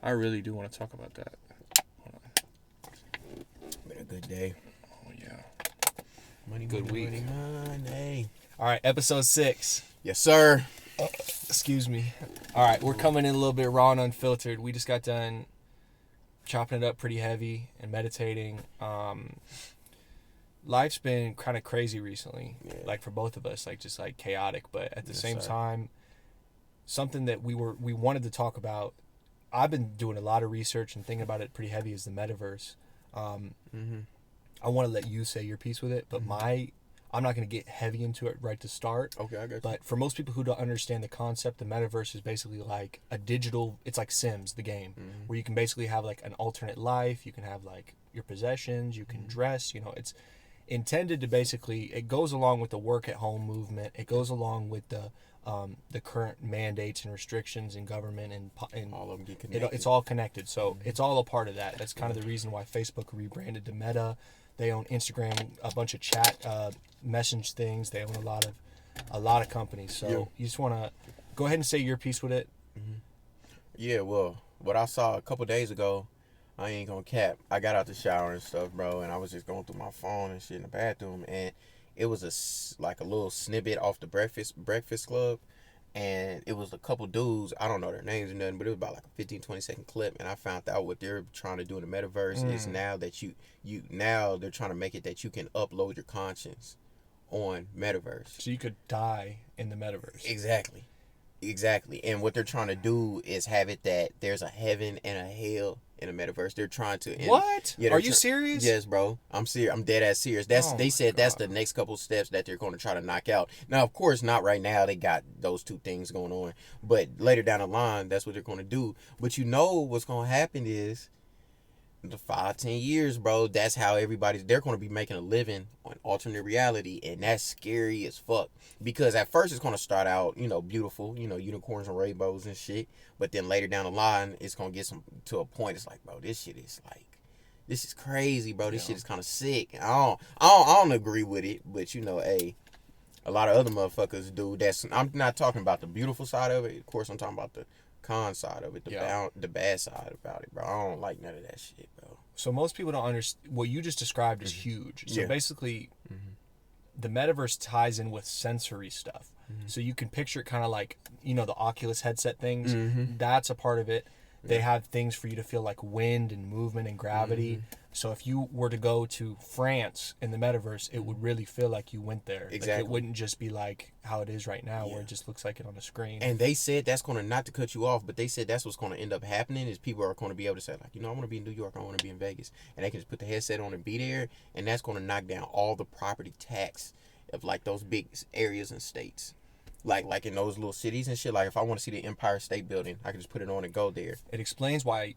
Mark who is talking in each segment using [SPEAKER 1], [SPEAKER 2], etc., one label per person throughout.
[SPEAKER 1] I really do want to talk about that.
[SPEAKER 2] Been a good day.
[SPEAKER 1] Oh yeah.
[SPEAKER 2] Money,
[SPEAKER 1] Good
[SPEAKER 2] money,
[SPEAKER 1] week.
[SPEAKER 2] money.
[SPEAKER 3] All right, episode 6.
[SPEAKER 2] Yes, sir.
[SPEAKER 3] Excuse me. All right, we're coming in a little bit raw and unfiltered. We just got done chopping it up pretty heavy and meditating. Life's been kind of crazy recently, like for both of us, like just like chaotic. But at the same time, something that we wanted to talk about. I've been doing a lot of research and thinking about it pretty heavy is the metaverse. I want to let you say your piece with it, but I'm not going to get heavy into it right to start.
[SPEAKER 2] Okay, I got you.
[SPEAKER 3] But for most people who don't understand the concept, the metaverse is basically like a digital, it's like Sims, the game, where you can basically have like an alternate life. You can have like your possessions, you can dress, it's intended to basically, it goes along with the work at home movement. It goes along with the current mandates and restrictions in government and
[SPEAKER 2] all of them get connected.
[SPEAKER 3] it's all connected. So it's all a part of that. That's kind of the reason why Facebook rebranded to Meta. They own Instagram, a bunch of chat message things. They own a lot of companies. So you just want to go ahead and say your piece with it.
[SPEAKER 2] Yeah, well, what I saw a couple days ago, I ain't gonna cap. I got out the shower and stuff, bro, and I was just going through my phone and shit in the bathroom, and it was like a little snippet off the Breakfast Club, and it was a couple dudes. I don't know their names or nothing, but it was about like a 15-20 second clip, and I found out what they're trying to do in the metaverse is now that now they're trying to make it that you can upload your conscience on metaverse.
[SPEAKER 3] So you could die in the metaverse.
[SPEAKER 2] Exactly. And what they're trying to do is have it that there's a heaven and a hell in the metaverse. They're trying to
[SPEAKER 3] What? Are you serious?
[SPEAKER 2] Yes, bro. I'm serious. I'm dead ass serious. They said that's the next couple steps that they're going to try to knock out. Now, of course, not right now. They got those two things going on, but later down the line, that's what they're going to do. But what's going to happen is the 5-10 years, bro, that's how they're going to be making a living on alternate reality, and that's scary as fuck, because at first it's going to start out beautiful, unicorns and rainbows and shit, but then later down the line it's going to get to a point it's like, bro, this is crazy, bro. This shit is kind of sick. I don't agree with it, but a lot of other motherfuckers do. I'm not talking about the beautiful side of it. Of course, I'm talking about the con side of it, the bad side about it, bro. I don't like none of that shit, bro.
[SPEAKER 3] So most people don't understand what you just described is huge. So basically, the metaverse ties in with sensory stuff. So you can picture it kind of like the Oculus headset things. That's a part of it. They have things for you to feel like wind and movement and gravity. So if you were to go to France in the metaverse, it would really feel like you went there.
[SPEAKER 2] Exactly.
[SPEAKER 3] Like it wouldn't just be like how it is right now, where it just looks like it on the screen.
[SPEAKER 2] And they said that's going to, not to cut you off, but they said that's what's going to end up happening is people are going to be able to say, like, I want to be in New York, I want to be in Vegas. And they can just put the headset on and be there. And that's going to knock down all the property tax of, like, those big areas and states. Like in those little cities and shit. Like, if I want to see the Empire State Building, I can just put it on and go there.
[SPEAKER 3] It explains why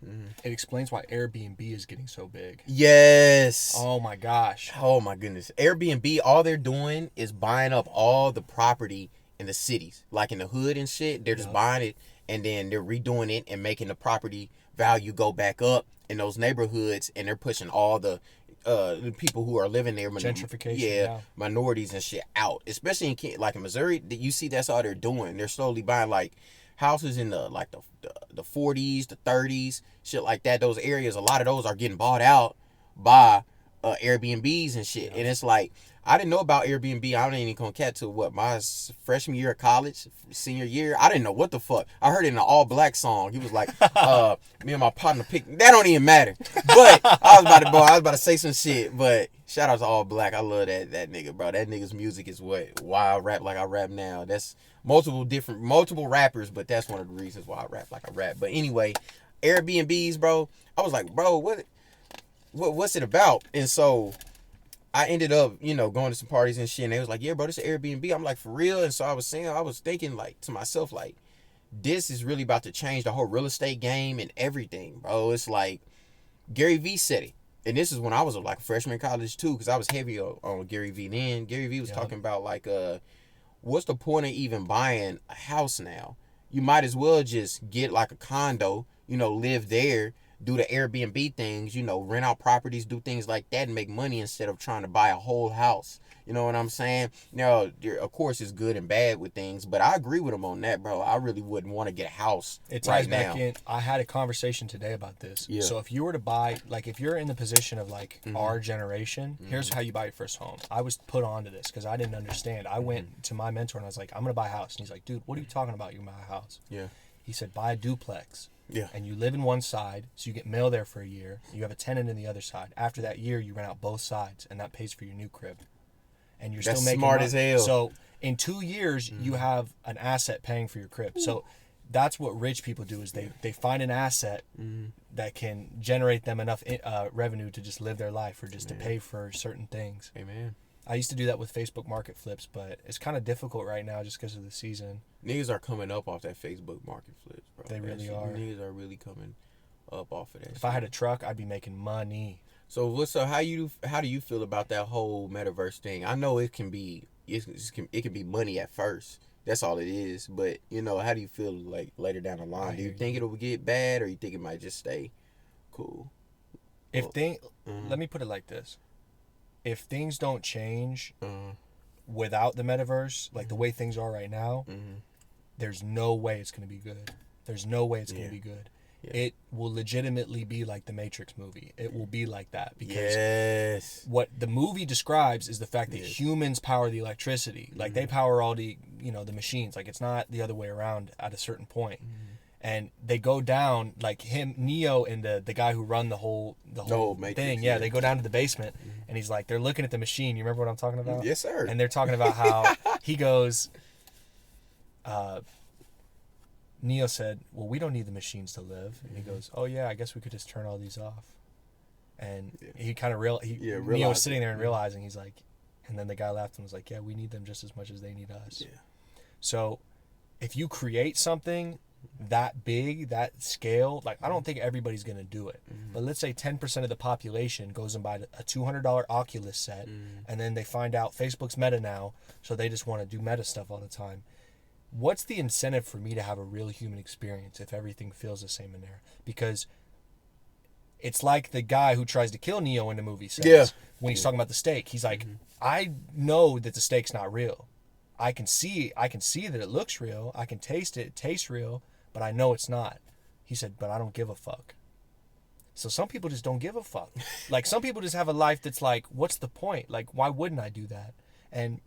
[SPEAKER 3] Airbnb is getting so big.
[SPEAKER 2] Yes.
[SPEAKER 3] Oh my gosh.
[SPEAKER 2] Oh my goodness. Airbnb, all they're doing is buying up all the property in the cities. Like in the hood and shit. They're just buying it and then they're redoing it and making the property value go back up in those neighborhoods, and they're pushing all the people who are living there,
[SPEAKER 3] gentrification,
[SPEAKER 2] minorities and shit out. Especially in Missouri, you see that's all they're doing. They're slowly buying like houses in the 40s, the 30s, shit like that. Those areas, a lot of those are getting bought out by Airbnbs and shit. And it's like, I didn't know about Airbnb. I didn't even come cat to my freshman year of college, senior year. I didn't know what the fuck. I heard it in an All Black song. He was like, me and my partner picked. That don't even matter. But I was about to say some shit. But shout out to All Black. I love that nigga, bro. That nigga's music is why I rap like I rap now. That's multiple rappers, but that's one of the reasons why I rap like I rap. But anyway, Airbnbs, bro. I was like, bro, what's it about? And so I ended up, going to some parties and shit, and they was like, yeah, bro, this is Airbnb. I'm like, for real? And so I was thinking, like, to myself, like, this is really about to change the whole real estate game and everything, bro. It's like, Gary Vee said it. And this is when I was, like, a freshman in college, too, because I was heavy on Gary Vee then. Gary Vee was talking about, like, what's the point of even buying a house now? You might as well just get, like, a condo, live there, do the Airbnb things, rent out properties, do things like that and make money instead of trying to buy a whole house. You know what I'm saying? Now, of course, it's good and bad with things, but I agree with him on that, bro. I really wouldn't want to get a house
[SPEAKER 3] It ties
[SPEAKER 2] right
[SPEAKER 3] back
[SPEAKER 2] now.
[SPEAKER 3] in. I had a conversation today about this.
[SPEAKER 2] Yeah.
[SPEAKER 3] So if you were to buy, like, if you're in the position of like our generation, here's how you buy your first home. I was put onto this because I didn't understand. I went to my mentor and I was like, I'm gonna buy a house, and he's like, dude, what are you talking about? You can buy a house.
[SPEAKER 2] Yeah.
[SPEAKER 3] He said, buy a duplex.
[SPEAKER 2] Yeah.
[SPEAKER 3] And you live in one side, so you get mail there for a year. You have a tenant in the other side. After that year, you rent out both sides, and that pays for your new crib. And you're
[SPEAKER 2] That's
[SPEAKER 3] still making
[SPEAKER 2] smart
[SPEAKER 3] money.
[SPEAKER 2] as hell.
[SPEAKER 3] So in 2 years, you have an asset paying for your crib. So that's what rich people do is they find an asset that can generate them enough revenue to just live their life or just to pay for certain things.
[SPEAKER 2] Amen.
[SPEAKER 3] I used to do that with Facebook Market Flips, but it's kind of difficult right now just because of the season.
[SPEAKER 2] Niggas are coming up off that Facebook market flips, bro.
[SPEAKER 3] They really are.
[SPEAKER 2] Niggas are really coming up off of that.
[SPEAKER 3] If I had a truck, I'd be making money.
[SPEAKER 2] So how do you feel about that whole metaverse thing? I know it can be money at first. That's all it is. But how do you feel like later down the line? Do you think it'll get bad, or you think it might just stay cool?
[SPEAKER 3] Let me put it like this: if things don't change without the metaverse, like the way things are right now, there's no way it's going to be good. There's no way it's going to be good. Yeah. It will legitimately be like the Matrix movie. It will be like that because what the movie describes is the fact that humans power the electricity. Like they power all the the machines. Like it's not the other way around at a certain point. And they go down like Neo and the guy who run the whole Matrix, thing. Yeah, they go down to the basement and he's like, they're looking at the machine. You remember what I'm talking about?
[SPEAKER 2] Yes, sir.
[SPEAKER 3] And they're talking about how he goes. Neo said, well, we don't need the machines to live. And he goes, oh, yeah, I guess we could just turn all these off. And he kind of Neo was sitting there and realizing, he's like, and then the guy laughed and was like, yeah, we need them just as much as they need us. Yeah. So if you create something that big, that scale, like I don't think everybody's going to do it. But let's say 10% of the population goes and buy a $200 Oculus set, and then they find out Facebook's Meta now, so they just want to do Meta stuff all the time. What's the incentive for me to have a real human experience if everything feels the same in there? Because it's like the guy who tries to kill Neo in the movie says when he's talking about the steak. He's like, I know that the steak's not real. I can see that it looks real. I can taste it. It tastes real, but I know it's not. He said, but I don't give a fuck. So some people just don't give a fuck. Like some people just have a life that's like, what's the point? Like, why wouldn't I do that? And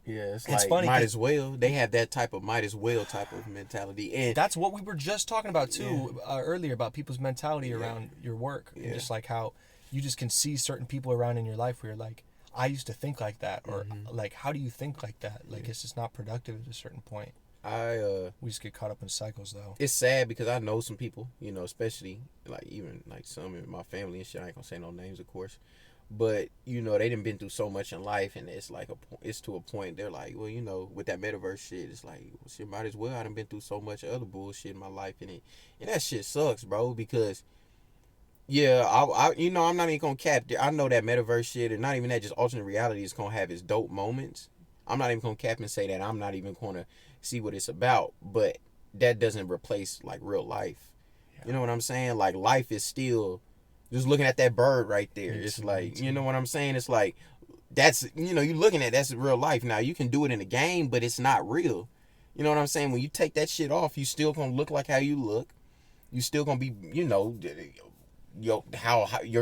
[SPEAKER 2] it's like funny, might as well. They have that type of might as well type of mentality, and
[SPEAKER 3] that's what we were just talking about too earlier about people's mentality around your work, and just like how you just can see certain people around in your life where you're like, I used to think like that, or like, how do you think like that? Like it's just not productive at a certain point. We just get caught up in cycles though.
[SPEAKER 2] It's sad because I know some people, especially like even like some in my family and shit. I ain't gonna say no names, of course. But they done been through so much in life, and it's like it's to a point they're like, well, with that metaverse shit, it's like, well, shit, might as well. I done been through so much other bullshit in my life, and that shit sucks, bro. Because I'm not even gonna cap. I know that metaverse shit, and not even that, just alternate reality is gonna have its dope moments. I'm not even gonna cap and say that I'm not even gonna see what it's about, but that doesn't replace like real life. Yeah. You know what I'm saying? Like life is still. Just looking at that bird right there, it's like, you know what I'm saying? It's like, that's, you looking at that's real life. Now, you can do it in a game, but it's not real. You know what I'm saying? When you take that shit off, you still gonna look like how you look. You still gonna be, you're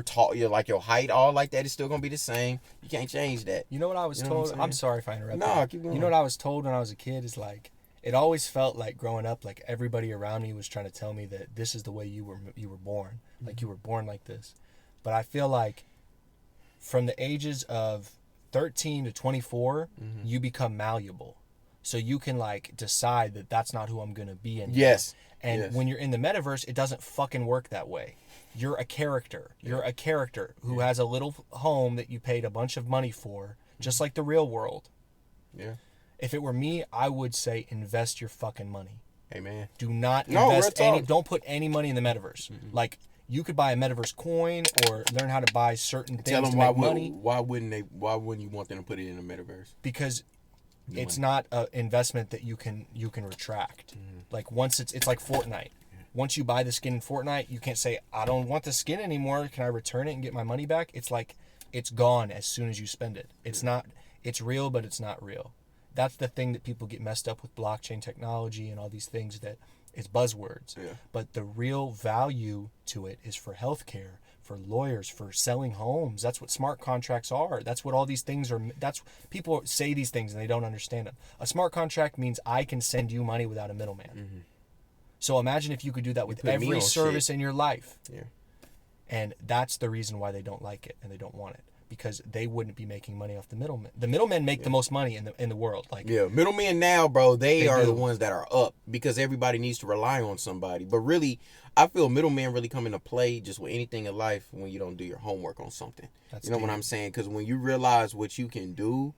[SPEAKER 2] tall, your height, all like that is still gonna be the same. You can't change that.
[SPEAKER 3] You know what I was told? I'm sorry if I interrupt.
[SPEAKER 2] No, keep going.
[SPEAKER 3] You know what I was told when I was a kid is like, it always felt like growing up, like everybody around me was trying to tell me that this is the way you were born. Like you were born like this. But I feel like from the ages of 13 to 24, you become malleable. So you can like decide that that's not who I'm going to be anymore.
[SPEAKER 2] Yes.
[SPEAKER 3] And when you're in the metaverse, it doesn't fucking work that way. You're a character. You're a character who has a little home that you paid a bunch of money for, just like the real world.
[SPEAKER 2] Yeah.
[SPEAKER 3] If it were me, I would say invest your fucking money.
[SPEAKER 2] Amen.
[SPEAKER 3] Do not invest don't put any money in the metaverse. Like you could buy a metaverse coin or learn how to buy certain things to make money.
[SPEAKER 2] Why wouldn't you want them to put it in the metaverse?
[SPEAKER 3] Because it's not an investment that you can retract. Like once it's like Fortnite. once you buy the skin in Fortnite, you can't say, I don't want the skin anymore. Can I return it and get my money back? It's like, it's gone as soon as you spend it. It's not, it's real, but it's not real. That's the thing that people get messed up with blockchain technology and all these things that it's buzzwords.
[SPEAKER 2] Yeah.
[SPEAKER 3] But the real value to it is for healthcare, for lawyers, for selling homes. That's what smart contracts are. That's what all these things are. That's people say these things and they don't understand them. A smart contract means I can send you money without a middleman.
[SPEAKER 2] Mm-hmm.
[SPEAKER 3] So imagine if you could do that with
[SPEAKER 2] put me
[SPEAKER 3] every
[SPEAKER 2] on
[SPEAKER 3] service
[SPEAKER 2] shit.
[SPEAKER 3] in your life.
[SPEAKER 2] Yeah.
[SPEAKER 3] And that's the reason why they don't like it and they don't want it, because they wouldn't be making money off the middlemen. The middlemen make the most money in the world. Like,
[SPEAKER 2] Yeah, middlemen now, bro, they are
[SPEAKER 3] do.
[SPEAKER 2] the ones that are up because everybody needs to rely on somebody. But really, I feel middlemen really come into play just with anything in life when you don't do your homework on something.
[SPEAKER 3] That's
[SPEAKER 2] You know what
[SPEAKER 3] deep.
[SPEAKER 2] I'm saying? Because when you realize what you can do,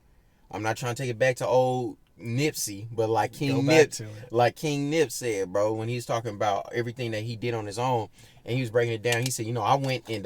[SPEAKER 2] I'm not trying to take it back to old Nipsey, but like King
[SPEAKER 3] Go back
[SPEAKER 2] Nip,
[SPEAKER 3] to it.
[SPEAKER 2] like King Nip said, bro, when he's talking about everything that he did on his own, and he was breaking it down, he said, I went and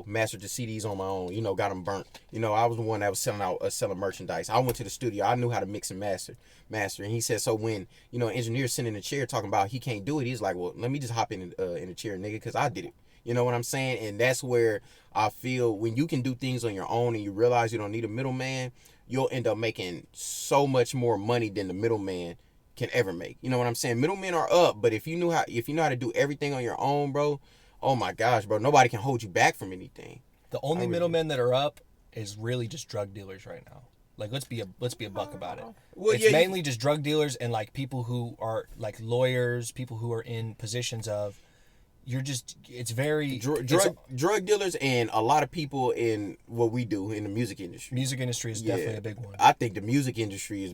[SPEAKER 2] mastered the CDs on my own, got them burnt. I was the one that was selling merchandise. I went to the studio, I knew how to mix and master. And he said, so when an engineer sitting in a chair talking about he can't do it, he's like, well, let me just hop in a chair, nigga, because I did it. You know what I'm saying? And that's where I feel when you can do things on your own and you realize you don't need a middleman, you'll end up making so much more money than the middleman can ever make. You know what I'm saying? Middlemen are up, but if you know how to do everything on your own, bro, oh my gosh, bro, nobody can hold you back from anything.
[SPEAKER 3] The only middlemen that are up is really just drug dealers right now. Like, let's be a buck about it.
[SPEAKER 2] Well,
[SPEAKER 3] It's
[SPEAKER 2] yeah,
[SPEAKER 3] mainly just drug dealers and like people who are like lawyers, people who are in positions of. It's very
[SPEAKER 2] Drug dealers and a lot of people in what we do in the music industry.
[SPEAKER 3] Music industry is definitely a big one.
[SPEAKER 2] I think the music industry is,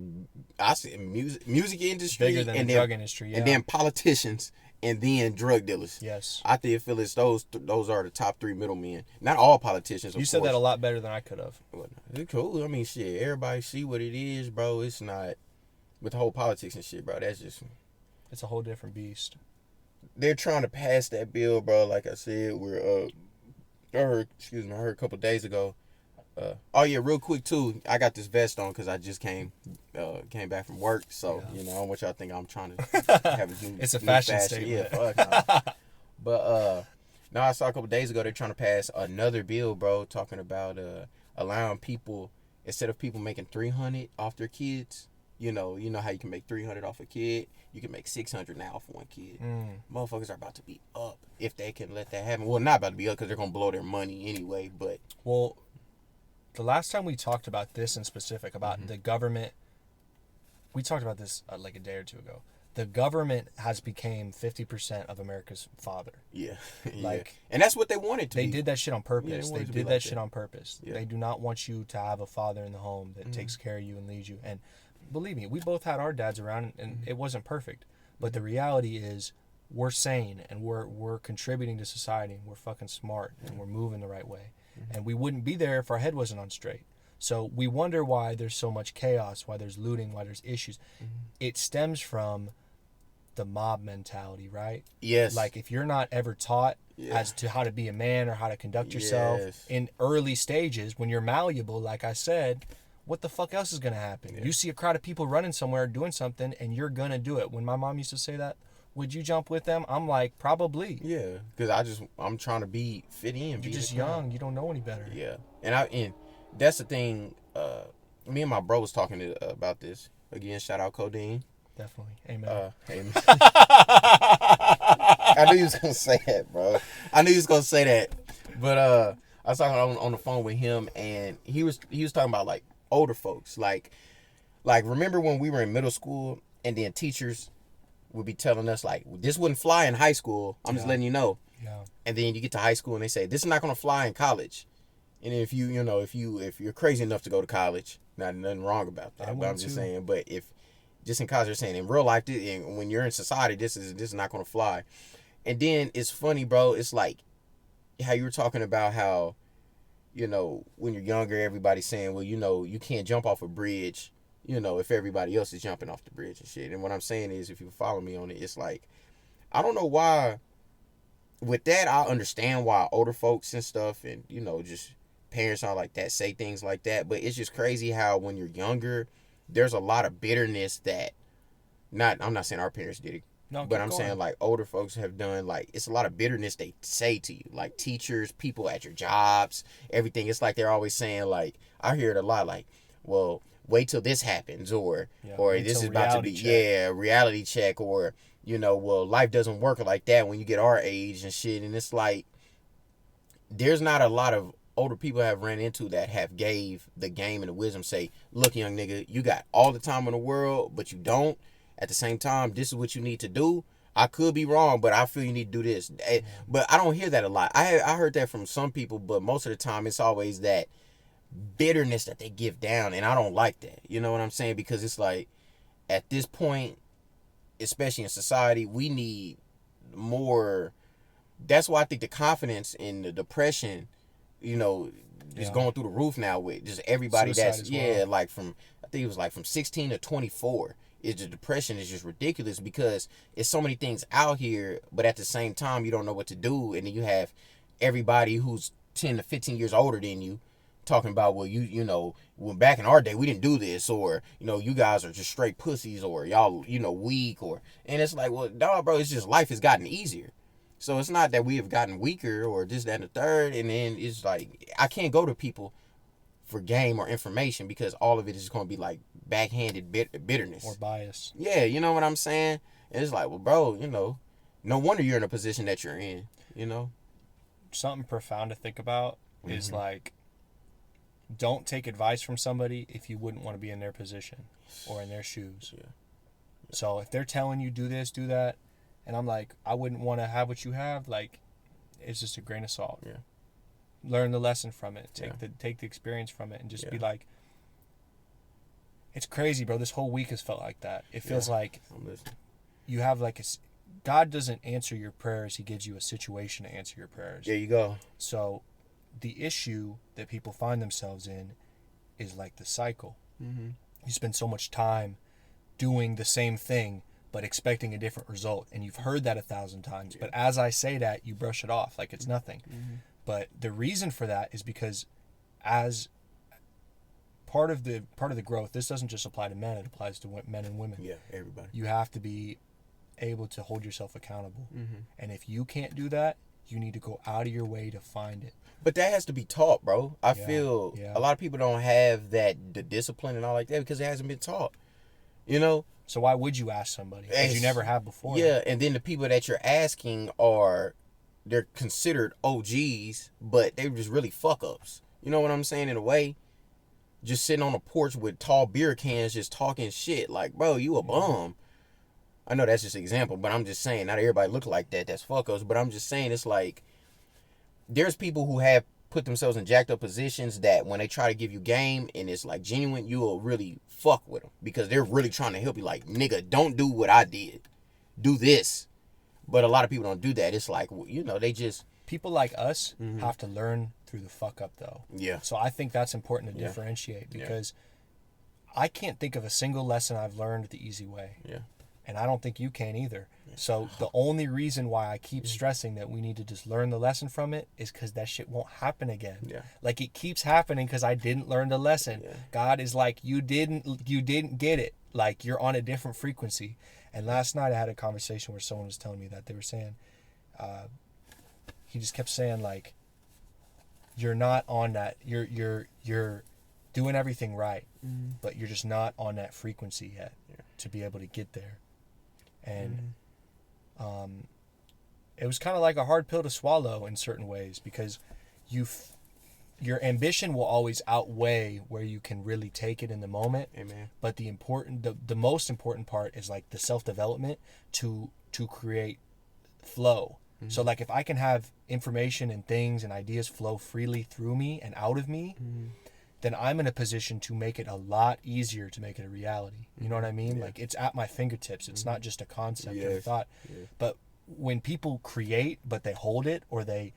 [SPEAKER 2] I say music industry
[SPEAKER 3] Bigger than
[SPEAKER 2] and
[SPEAKER 3] the
[SPEAKER 2] then,
[SPEAKER 3] drug industry, yeah.
[SPEAKER 2] and then politicians and then drug dealers.
[SPEAKER 3] Yes.
[SPEAKER 2] I feel it's those are the top three middlemen. Not all politicians.
[SPEAKER 3] You said that a lot better than I could have.
[SPEAKER 2] It's cool. I mean, shit. Everybody see what it is, bro. It's not with the whole politics and shit, bro. That's just.
[SPEAKER 3] It's a whole different beast.
[SPEAKER 2] They're trying to pass that bill, bro. Like I said, I heard a couple days ago. Oh yeah, real quick too. I got this vest on because I just came back from work. So I don't want y'all to think I'm trying to have a new.
[SPEAKER 3] It's a
[SPEAKER 2] new
[SPEAKER 3] fashion statement.
[SPEAKER 2] Yeah, fuck no. But no, I saw a couple days ago they're trying to pass another bill, bro, talking about allowing people, instead of people making $300 off their kids. You know how you can make $300 off a kid. You can make $600 now for one kid. Motherfuckers are about to be up if they can let that happen. Well, not about to be up because they're gonna blow their money anyway. But
[SPEAKER 3] Well, the last time we talked about this in specific, about the government, we talked about this like a day or two ago. The government has become 50% of America's father.
[SPEAKER 2] yeah,
[SPEAKER 3] Like,
[SPEAKER 2] and that's what they wanted to
[SPEAKER 3] They
[SPEAKER 2] be.
[SPEAKER 3] did that shit on purpose.
[SPEAKER 2] wanted
[SPEAKER 3] They
[SPEAKER 2] to
[SPEAKER 3] did
[SPEAKER 2] be
[SPEAKER 3] that
[SPEAKER 2] like
[SPEAKER 3] shit
[SPEAKER 2] that.
[SPEAKER 3] on purpose.
[SPEAKER 2] Yeah.
[SPEAKER 3] They do not want you to have a father in the home that takes care of you and leads you. And believe me, we both had our dads around, and it wasn't perfect. But the reality is, we're sane and we're contributing to society. And we're fucking smart and we're moving the right way. And we wouldn't be there if our head wasn't on straight. So we wonder why there's so much chaos, why there's looting, why there's issues. It stems from the mob mentality, right?
[SPEAKER 2] Yes.
[SPEAKER 3] Like, if you're not ever taught
[SPEAKER 2] Yeah.
[SPEAKER 3] as to how to be a man or how to conduct yourself
[SPEAKER 2] Yes.
[SPEAKER 3] in early stages, when you're malleable, like I said, what the fuck else is going to happen? You see a crowd of people running somewhere doing something and you're going to do it. When my mom used to say that, would you jump with them? I'm like, probably.
[SPEAKER 2] Yeah, because I'm trying to fit in.
[SPEAKER 3] You're
[SPEAKER 2] be
[SPEAKER 3] just
[SPEAKER 2] the crowd.
[SPEAKER 3] young. You don't know any better.
[SPEAKER 2] Yeah, and that's the thing. Me and my bro was talking about this again. Shout out Codeine.
[SPEAKER 3] Definitely. Amen.
[SPEAKER 2] Hey, I knew you was gonna say that, bro. I knew you was gonna say that. But I was talking on the phone with him, and he was talking about like older folks, like remember when we were in middle school, and then teachers would be telling us like this wouldn't fly in high school. I'm just letting you know.
[SPEAKER 3] Yeah.
[SPEAKER 2] And then you get to high school and they say this is not gonna fly in college. And if if you're crazy enough to go to college, nothing wrong about that. But I'm just saying. But if just in college, they're saying in real life, and when you're in society, this is not gonna fly. And then it's funny, bro. It's like how you were talking about how, when you're younger, everybody's saying, well, you can't jump off a bridge, if everybody else is jumping off the bridge and shit. And what I'm saying is, if you follow me on it, it's like, I don't know why. With that, I understand why older folks and stuff, and just parents are like that, say things like that. But it's just crazy how when you're younger, there's a lot of bitterness that, I'm not saying our parents did it.
[SPEAKER 3] No,
[SPEAKER 2] But
[SPEAKER 3] keep
[SPEAKER 2] I'm
[SPEAKER 3] going.
[SPEAKER 2] saying like older folks have done like it's a lot of bitterness they say to you, like teachers, people at your jobs, everything. It's like they're always saying like I hear it a lot like, well, wait till this happens or
[SPEAKER 3] wait
[SPEAKER 2] this
[SPEAKER 3] till
[SPEAKER 2] is about to
[SPEAKER 3] reality
[SPEAKER 2] be
[SPEAKER 3] check.
[SPEAKER 2] reality check or well life doesn't work like that when you get our age and shit. And it's like there's not a lot of older people have ran into that have gave the game and the wisdom say, look, young nigga, you got all the time in the world, but you don't. At the same time, this is what you need to do. I could be wrong, but I feel you need to do this. But I don't hear that a lot. I heard that from some people, but most of the time it's always that bitterness that they give down, and I don't like that. You know what I'm saying? Because it's like at this point, especially in society, we need more. That's why I think the confidence in the depression, is going through the roof now with just everybody
[SPEAKER 3] Suicide
[SPEAKER 2] that's
[SPEAKER 3] as well.
[SPEAKER 2] like from I think it was like from 16 to 24. Is the depression is just ridiculous because it's so many things out here, but at the same time you don't know what to do, and then you have everybody who's 10 to 15 years older than you talking about, well, well, back in our day we didn't do this, or you guys are just straight pussies, or y'all weak, and it's like, well, dog, bro, it's just life has gotten easier. So it's not that we have gotten weaker or this, that, and the third. And then it's like, I can't go to people for game or information because all of it is going to be like backhanded bitterness.
[SPEAKER 3] Or bias.
[SPEAKER 2] Yeah, you know what I'm saying? And it's like, well, bro, no wonder you're in a position that you're in,
[SPEAKER 3] Something profound to think about is like, don't take advice from somebody if you wouldn't want to be in their position or in their shoes.
[SPEAKER 2] Yeah.
[SPEAKER 3] So if they're telling you do this, do that, and I'm like, I wouldn't want to have what you have, like, it's just a grain of salt.
[SPEAKER 2] Yeah.
[SPEAKER 3] Learn the lesson from it. Take the experience from it, and just be like, it's crazy, bro. This whole week has felt like that. It feels like you have like God doesn't answer your prayers. He gives you a situation to answer your prayers.
[SPEAKER 2] There you go.
[SPEAKER 3] So the issue that people find themselves in is like the cycle.
[SPEAKER 2] Mm-hmm.
[SPEAKER 3] You spend so much time doing the same thing but expecting a different result, and you've heard that 1,000 times. But as I say that, you brush it off like it's nothing.
[SPEAKER 2] Mm-hmm.
[SPEAKER 3] But the reason for that is because as part of the growth, this doesn't just apply to men, it applies to men and women.
[SPEAKER 2] Yeah, everybody.
[SPEAKER 3] You have to be able to hold yourself accountable.
[SPEAKER 2] Mm-hmm.
[SPEAKER 3] And if you can't do that, you need to go out of your way to find it.
[SPEAKER 2] But that has to be taught, bro. I feel a lot of people don't have the discipline and all like that because it hasn't been taught.
[SPEAKER 3] So why would you ask somebody? Because you never have before.
[SPEAKER 2] Yeah, and then the people that you're asking they're considered OGs, but they're just really fuck ups. You know what I'm saying? In a way, just sitting on a porch with tall beer cans, just talking shit. Like, bro, you a bum. I know that's just an example, but I'm just saying not everybody look like that. That's fuck ups. But I'm just saying it's like there's people who have put themselves in jacked up positions that when they try to give you game and it's like genuine, you'll really fuck with them because they're really trying to help you. Like, nigga, don't do what I did. Do this. But a lot of people don't do that. It's like, they just...
[SPEAKER 3] People like us have to learn through the fuck up, though.
[SPEAKER 2] Yeah.
[SPEAKER 3] So I think that's important to differentiate because I can't think of a single lesson I've learned the easy way.
[SPEAKER 2] Yeah.
[SPEAKER 3] And I don't think you can either. So the only reason why I keep stressing that we need to just learn the lesson from it is because that shit won't happen again.
[SPEAKER 2] Yeah.
[SPEAKER 3] Like, it keeps happening because I didn't learn the lesson. Yeah. God is like, you didn't get it. Like, you're on a different frequency. And last night I had a conversation where someone was telling me that they were saying, he just kept saying like, you're not on that. You're doing everything right, but you're just not on that frequency yet to be able to get there. And it was kind of like a hard pill to swallow in certain ways because your ambition will always outweigh where you can really take it in the moment.
[SPEAKER 2] Amen.
[SPEAKER 3] But the most important part is like the self-development to create flow. Mm-hmm. So like if I can have information and things and ideas flow freely through me and out of me, then I'm in a position to make it a lot easier to make it a reality. You know what I mean? Yeah. Like, it's at my fingertips. It's not just a concept or a thought. Yes. But when people create, but they hold it, or they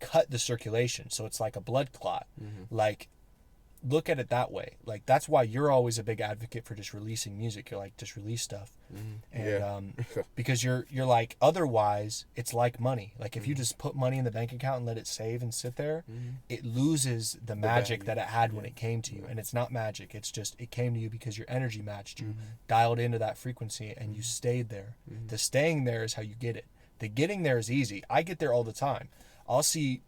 [SPEAKER 3] cut the circulation, so it's like a blood clot. Like, look at it that way. Like, that's why you're always a big advocate for just releasing music. You're like, just release stuff. And because you're like, otherwise it's like money. Like, if you just put money in the bank account and let it save and sit there, it loses the magic that it had when it came to you. And it's not magic. It's just, it came to you because your energy matched you, dialed into that frequency, and you stayed there. The staying there is how you get it. The getting there is easy. I get there all the time. I'll see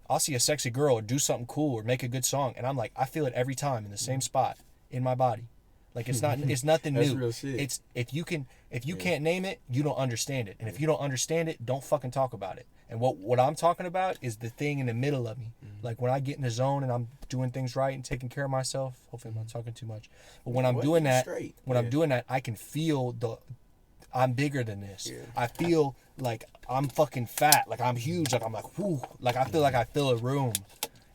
[SPEAKER 3] a sexy girl or do something cool or make a good song, and I'm like, I feel it every time in the same spot in my body. Like, it's nothing
[SPEAKER 2] That's
[SPEAKER 3] new.
[SPEAKER 2] real shit.
[SPEAKER 3] It's if you can't name it, you don't understand it. And if you don't understand it, don't fucking talk about it. And what I'm talking about is the thing in the middle of me. Like, when I get in the zone and I'm doing things right and taking care of myself, hopefully I'm not talking too much. But when I'm doing that, I'm doing that, I can feel I'm bigger than this. Yeah. I feel like I'm fucking fat. Like, I'm huge. Like, I'm like, whoo. Like, I feel like I fill a room.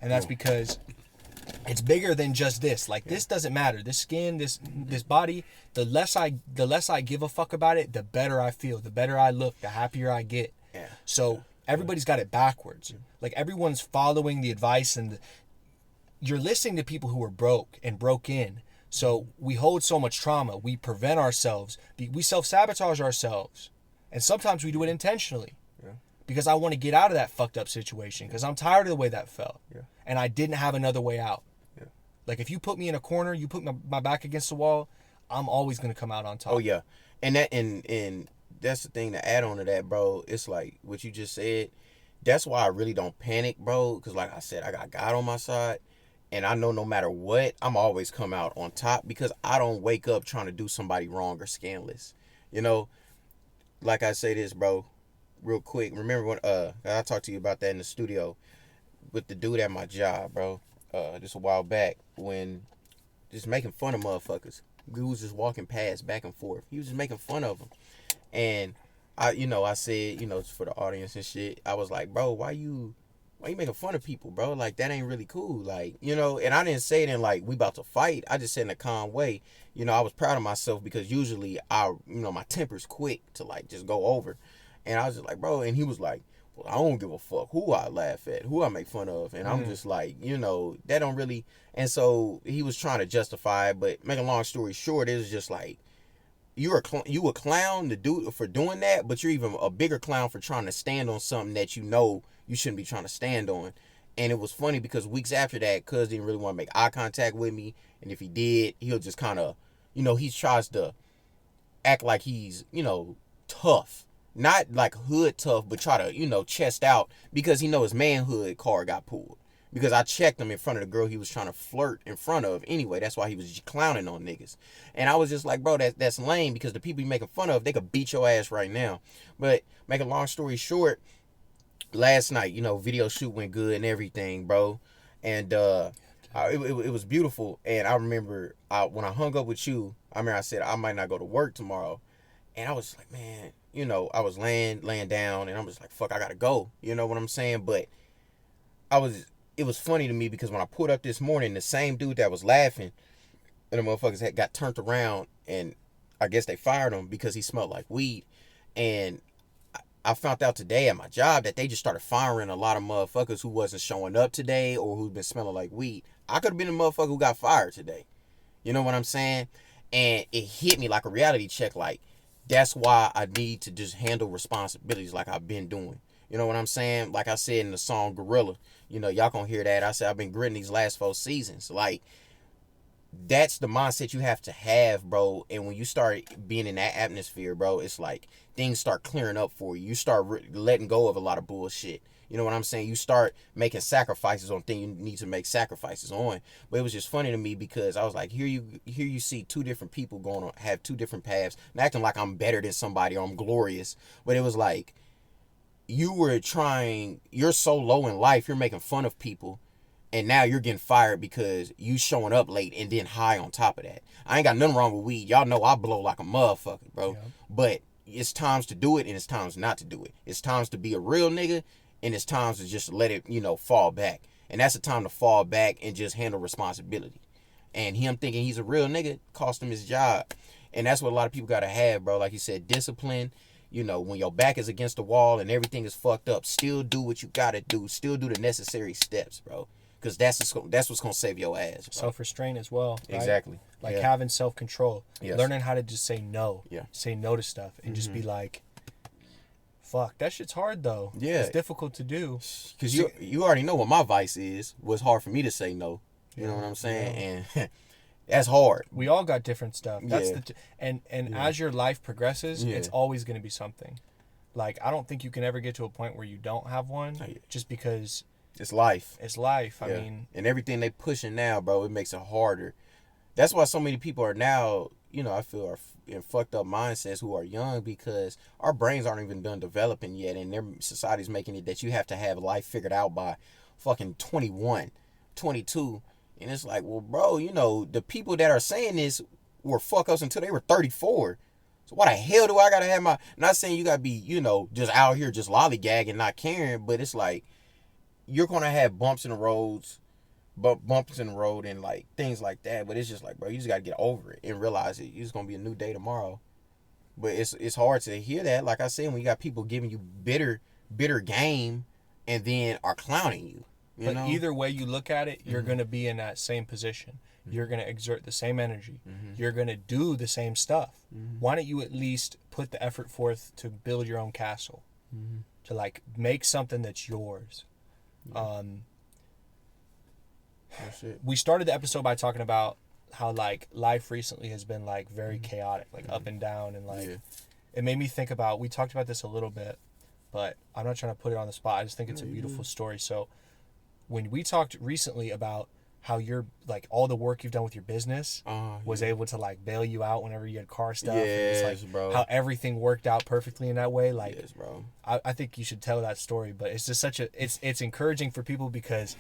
[SPEAKER 3] And that's because it's bigger than just this. Like, this doesn't matter. This skin, this body, the less I give a fuck about it, the better I feel. The better I look, the happier I get.
[SPEAKER 2] Yeah.
[SPEAKER 3] So everybody's got it backwards. Like, everyone's following the advice, and you're listening to people who are broke and broke in. So we hold so much trauma. We prevent ourselves. We self-sabotage ourselves. And sometimes we do it intentionally. Yeah. Because I want to get out of that fucked up situation. Because I'm tired of the way that felt. Yeah. And I didn't have another way out. Yeah. Like, if you put me in a corner, you put my back against the wall, I'm always going to come out on top.
[SPEAKER 2] Oh, yeah. And that's the thing to add on to that, bro. It's like what you just said. That's why I really don't panic, bro. Because, like I said, I got God on my side. And I know no matter what, I'm always come out on top because I don't wake up trying to do somebody wrong or scandalous. You know, like I say this, bro, real quick. Remember when I talked to you about that in the studio with the dude at my job, bro, just a while back, when just making fun of motherfuckers. We was just walking past back and forth. He was just making fun of them. And I said, for the audience and shit, I was like, bro, why you making fun of people, bro? Like, that ain't really cool. Like, and I didn't say it in like we about to fight. I just said in a calm way. I was proud of myself because usually my temper's quick to like just go over. And I was just like, bro, and he was like, well, I don't give a fuck who I laugh at, who I make fun of. And I'm just like, that don't really. And so he was trying to justify it, but make a long story short, it was just like, you a clown for doing that, but you're even a bigger clown for trying to stand on something that you shouldn't be trying to stand on. And it was funny because weeks after that, cuz didn't really want to make eye contact with me, and if he did, he'll just kind of, he tries to act like he's, tough, not like hood tough, but try to, chest out because he know his manhood card got pulled. Because I checked him in front of the girl he was trying to flirt in front of anyway. That's why he was just clowning on niggas. And I was just like, bro, that's lame because the people you making fun of, they could beat your ass right now. But make a long story short, last night, video shoot went good and everything, bro. And it was beautiful. And I remember when I hung up with you, I said I might not go to work tomorrow. And I was like, man, I was laying down and I'm just like, fuck, I gotta go. You know what I'm saying? But it was funny to me because when I pulled up this morning, the same dude that was laughing, and the motherfuckers got turned around, and I guess they fired him because he smelled like weed. And I found out today at my job that they just started firing a lot of motherfuckers who wasn't showing up today or who'd been smelling like weed. I could have been a motherfucker who got fired today. You know what I'm saying? And it hit me like a reality check. Like, that's why I need to just handle responsibilities like I've been doing. You know what I'm saying? Like I said in the song Gorilla, y'all gonna hear that. I said I've been gritting these last 4 seasons. Like, that's the mindset you have to have, bro. And when you start being in that atmosphere, bro, it's like things start clearing up for you. You start letting go of a lot of bullshit. You know what I'm saying? You start making sacrifices on things you need to make sacrifices on. But it was just funny to me because I was like, here you see 2 different people going on, have 2 different paths, and acting like I'm better than somebody or I'm glorious. But it was like, you're so low in life, you're making fun of people, and now you're getting fired because you showing up late and then high on top of that. I ain't got nothing wrong with weed. Y'all know I blow like a motherfucker, bro. Yeah. But it's times to do it and it's times not to do it. It's times to be a real nigga and it's times to just let it, fall back. And that's the time to fall back and just handle responsibility. And him thinking he's a real nigga cost him his job. And that's what a lot of people got to have, bro. Like you said, discipline. When your back is against the wall and everything is fucked up, still do what you gotta do. Still do the necessary steps, bro. because that's what's gonna save your ass. Bro.
[SPEAKER 3] Self-restraint as well. Right?
[SPEAKER 2] Exactly.
[SPEAKER 3] Like
[SPEAKER 2] Yeah.
[SPEAKER 3] having self-control.
[SPEAKER 2] Yes.
[SPEAKER 3] Learning how to just say no.
[SPEAKER 2] Yeah.
[SPEAKER 3] Say no to stuff and just be like, fuck, that shit's hard though.
[SPEAKER 2] Yeah.
[SPEAKER 3] It's difficult to do.
[SPEAKER 2] Because you already know what my vice is. Was hard for me to say no. You know what I'm saying? And that's hard.
[SPEAKER 3] We all got different stuff. That's
[SPEAKER 2] Yeah.
[SPEAKER 3] and as your life progresses,
[SPEAKER 2] Yeah.
[SPEAKER 3] it's always going to be something. Like I don't think you can ever get to a point where you don't have one,
[SPEAKER 2] Yeah.
[SPEAKER 3] just because
[SPEAKER 2] It's life.
[SPEAKER 3] it's life.
[SPEAKER 2] Yeah.
[SPEAKER 3] I mean,
[SPEAKER 2] and everything they pushing now, bro, it makes it harder. That's why so many people are now, you know, I feel are in fucked up mindsets who are young because our brains aren't even done developing yet, and their society's making it that you have to have life figured out by fucking 21, 22. And it's like, well, bro, you know, the people that are saying this were fuck ups until they were 34. So why the hell do I gotta have my? Not saying you gotta be, you know, just out here just lollygagging, not caring, but it's like you're gonna have bumps in the roads, bumps in the road, and like things like that. But it's just like, bro, you just gotta get over it and realize it. It's gonna be a new day tomorrow. But it's hard to hear that. Like I said, when you got people giving you bitter game, and then are clowning you. You
[SPEAKER 3] but
[SPEAKER 2] know?
[SPEAKER 3] either way you look at it, you're going to be in that same position. You're going to exert the same energy. You're going to do the same stuff. Why don't you at least put the effort forth to build your own castle? To like make something that's yours.
[SPEAKER 2] That's it.
[SPEAKER 3] We started the episode by talking about how like life recently has been like very chaotic, like up and down, and like
[SPEAKER 2] Yeah.
[SPEAKER 3] it made me think about, we talked about this a little bit, but I'm not trying to put it on the spot. I just think it's a beautiful story. So when we talked recently about how you're like all the work you've done with your business was able to like bail you out whenever you had car stuff, and
[SPEAKER 2] Yes,
[SPEAKER 3] it's like
[SPEAKER 2] bro.
[SPEAKER 3] how everything worked out perfectly in that way. Like
[SPEAKER 2] Yes, bro.
[SPEAKER 3] I think you should tell that story, but it's just such a it's encouraging for people because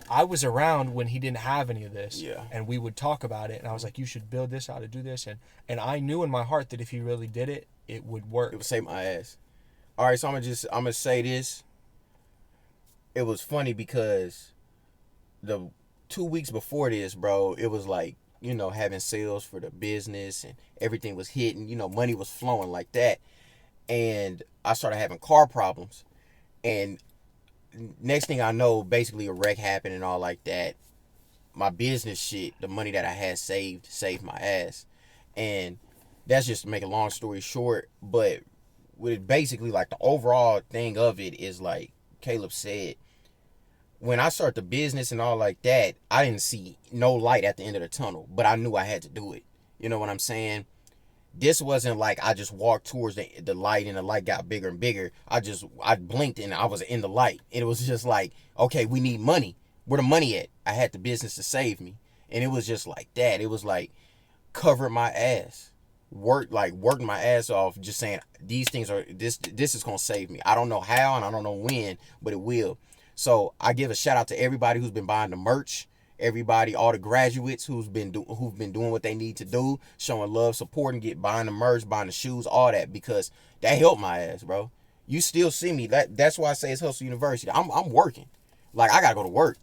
[SPEAKER 3] I was around when he didn't have any of this,
[SPEAKER 2] Yeah.
[SPEAKER 3] and we would talk about it, and I was like, you should build this out to do this, and I knew in my heart that if he really did it, it would work.
[SPEAKER 2] It would save my ass. All right, so I'm gonna say this. It was funny because the 2 weeks before this, bro, it was like, you know, having sales for the business and everything was hitting, you know, money was flowing like that. And I started having car problems. And next thing I know, basically a wreck happened and all like that. My business shit, the money that I had saved my ass. And that's just to make a long story short. But with basically like the overall thing of it is like Caleb said, when I started the business and all like that, I didn't see no light at the end of the tunnel, but I knew I had to do it. You know what I'm saying? This wasn't like I just walked towards the light and the light got bigger and bigger. I blinked and I was in the light. And it was just like, okay, we need money. Where the money at? I had the business to save me. And it was just like that. It was like covering my ass. Working my ass off, just saying these things are this is gonna save me. I don't know how and I don't know when, but it will. So I give a shout out to everybody who's been buying the merch, everybody, all the graduates who've been doing what they need to do, showing love, supporting, buying the merch, buying the shoes, all that, because that helped my ass, bro. You still see me. That's why I say it's Hustle University. I'm working. Like I gotta go to work.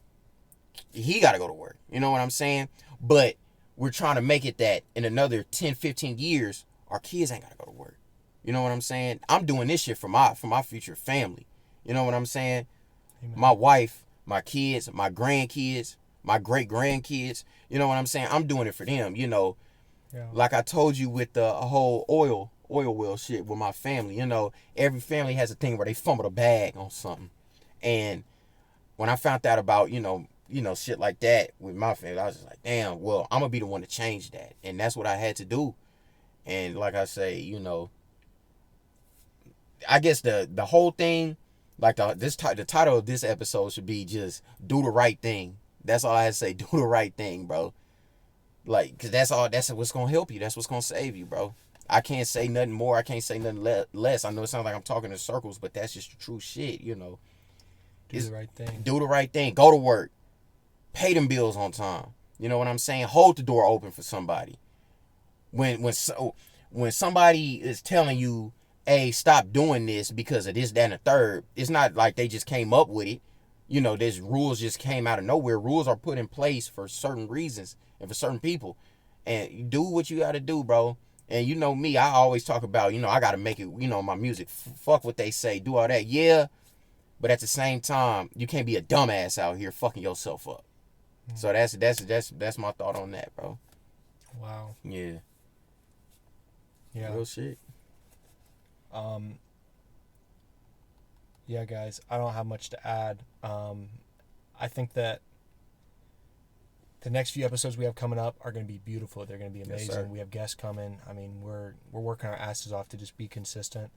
[SPEAKER 2] He gotta go to work. You know what I'm saying? But we're trying to make it that in another 10, 15 years, our kids ain't gotta go to work. You know what I'm saying? I'm doing this shit for my future family. You know what I'm saying?
[SPEAKER 3] Amen.
[SPEAKER 2] My wife, my kids, my grandkids, my great grandkids. You know what I'm saying? I'm doing it for them. You know, like I told you with the whole oil well shit with my family. You know, every family has a thing where they fumble the bag on something. And when I found out about, you know, shit like that with my family, I was just like, damn, well, I'm going to be the one to change that. And that's what I had to do. And like I say, you know, I guess the whole thing, like the title of this episode should be just do the right thing. That's all I had to say. Do the right thing, bro. Like, cause that's what's gonna help you. That's what's gonna save you, bro. I can't say nothing more. I can't say nothing less. I know it sounds like I'm talking in circles, but that's just the true shit, you know.
[SPEAKER 3] Do the right thing.
[SPEAKER 2] Do the right thing. Go to work. Pay them bills on time. You know what I'm saying? Hold the door open for somebody. When somebody is telling you, hey, stop doing this because of this, that, and the third, it's not like they just came up with it. You know, there's rules just came out of nowhere. Rules are put in place for certain reasons and for certain people. And you do what you got to do, bro. And you know me, I always talk about, you know, I got to make it, you know, my music. Fuck what they say. Do all that. Yeah, but at the same time, you can't be a dumbass out here fucking yourself up. So that's my thought on that, bro.
[SPEAKER 3] Wow.
[SPEAKER 2] Yeah.
[SPEAKER 3] Yeah.
[SPEAKER 2] Real shit.
[SPEAKER 3] Yeah, guys, I don't have much to add. I think that the next few episodes we have coming up are going to be beautiful. They're going to be amazing.
[SPEAKER 2] Yes, sir.
[SPEAKER 3] We have guests coming. I mean, we're working our asses off to just be consistent.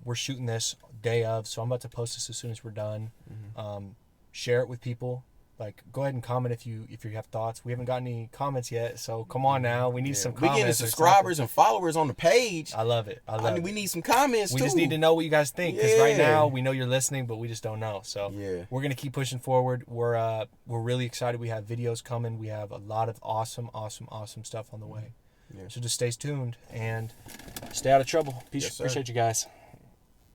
[SPEAKER 3] We're shooting this day of, so I'm about to post this as soon as we're done. Share it with people. Like, go ahead and comment if you have thoughts. We haven't got any comments yet, so come on now. We need some
[SPEAKER 2] We
[SPEAKER 3] comments.
[SPEAKER 2] getting
[SPEAKER 3] or
[SPEAKER 2] subscribers and followers on the page.
[SPEAKER 3] I love it.
[SPEAKER 2] We need some comments
[SPEAKER 3] We
[SPEAKER 2] too.
[SPEAKER 3] just need to know what you guys think, because right
[SPEAKER 2] Yeah.
[SPEAKER 3] now we know you're listening, but we just don't know. So
[SPEAKER 2] Yeah.
[SPEAKER 3] we're gonna keep pushing forward. We're really excited. We have videos coming. We have a lot of awesome stuff on the way.
[SPEAKER 2] Yeah.
[SPEAKER 3] So just stay tuned and stay out of trouble. Peace.
[SPEAKER 2] Yes, sir.
[SPEAKER 3] Appreciate you guys.